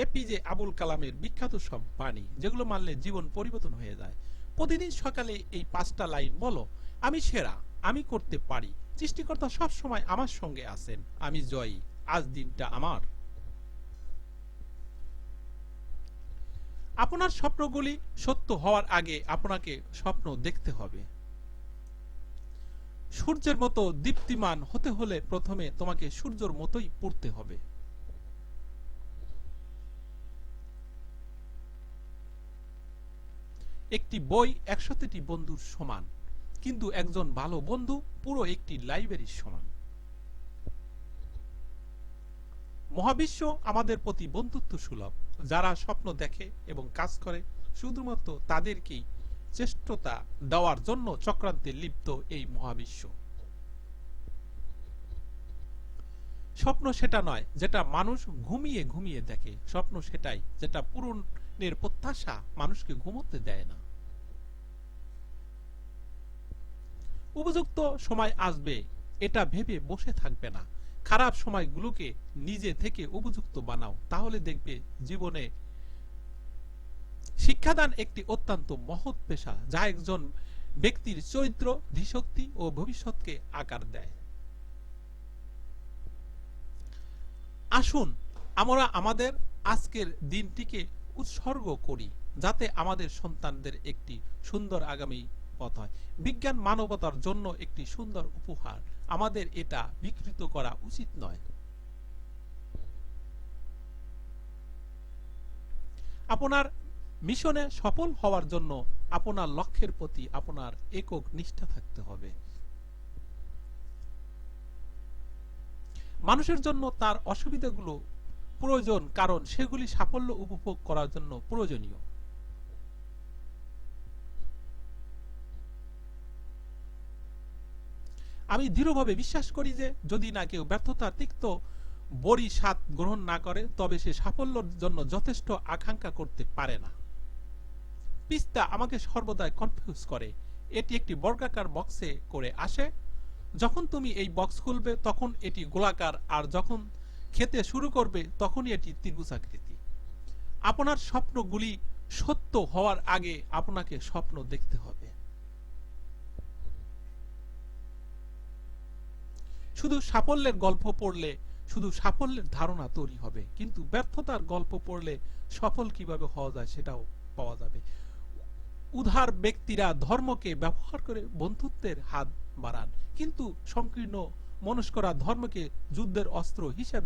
APJ Abul কালামের বিখ্যাত সব বাণী, যেগুলো মানলে জীবন পরিবর্তন হয়ে যায়। প্রতিদিন সকালে এই 5টা লাইন বলো। আমি সেরা, আমি করতে পারি, সৃষ্টিকর্তা সব সময় আমার সঙ্গে আছেন, আমি জয়ী, আজ দিনটা আমার। আপনার স্বপ্নগুলি সত্য হওয়ার আগে আপনাকে স্বপ্ন দেখতে হবে। সূর্যের মতো দীপ্তিমান হতে হলে প্রথমে তোমাকে সূর্যের মতোই পড়তে হবে। একটি বই 100টি বন্ধুর সমান, কিন্তু একজন ভালো বন্ধু পুরো একটি লাইব্রেরির সমান। মহাবিশ্ব আমাদের প্রতি বন্ধুত্ব সুলভ। যারা স্বপ্ন দেখে এবং কাজ করে শুধুমাত্র তাদেরকেই চেষ্টতা দেওয়ার জন্য চক্রান্তে লিপ্ত এই মহাবিশ্ব। স্বপ্ন সেটা নয় যেটা মানুষ ঘুমিয়ে ঘুমিয়ে দেখে, স্বপ্ন সেটাই যেটা পূরণের প্রত্যাশা মানুষকে ঘুমোতে দেয় না। উপযুক্ত সময় আসবে এটা ভেবে বসে থাকবে না। খারাপ সময়গুলোকে নিজে থেকে উপযুক্ত বানাও, তাহলে দেখবে জীবনে শিক্ষাদান একটি অত্যন্ত মহৎ পেশা, যা একজন ব্যক্তির চরিত্র, ধীশক্তি ও ভবিষ্যৎকে আকার দেয়। আসুন আমরা আমাদের আজকের দিনটিকে উৎসর্গ করি, যাতে আমাদের সন্তানদের একটি সুন্দর আগামী পথ হয়। বিজ্ঞান মানবতার জন্য একটি সুন্দর উপহার, আমাদের এটা বিকৃত করা উচিত নয়। আপনার মিশনে সফল হওয়ার জন্য আপনার লক্ষ্যের প্রতি আপনার একক নিষ্ঠা থাকতে হবে। মানুষের জন্য তার অসুবিধাগুলো প্রয়োজন, কারণ সেগুলি সাফল্য উপভোগ করার জন্য প্রয়োজনীয়। আমি দৃঢ়ভাবে বিশ্বাস করি যে যদি না কেউ ব্যর্থতার তিক্ত বড়ি স্বাদ গ্রহণ না করে, তবে সে সাফল্যের জন্য যথেষ্ট আকাঙ্ক্ষা করতে পারে না। পিস্তা আমাকে সর্বদাই কনফিউজ করে। এটি একটি বর্গাকার বক্সে করে আসে। যখন তুমি এই বক্স খুলবে তখন এটি গোলাকার, আর যখন খেতে শুরু করবে তখনই এটি ত্রিভুজাকৃতি। আপনার স্বপ্নগুলি সত্য হওয়ার আগে আপনাকে স্বপ্ন দেখতে হবে। শুধু সাফল্যের গল্প পড়লে শুধু সাফল্যের ধারণা তৈরি হবে, কিন্তু ব্যর্থতার গল্প পড়লে সফল কিভাবে হওয়া যায় সেটাও পাওয়া যাবে। উদার ব্যক্তিরা ধর্মকে ব্যবহার করে বন্ধুত্বের হাত বাড়ান, কিন্তু সংকীর্ণ মনস্করা ধর্মকে যুদ্ধের অস্ত্র হিসেবে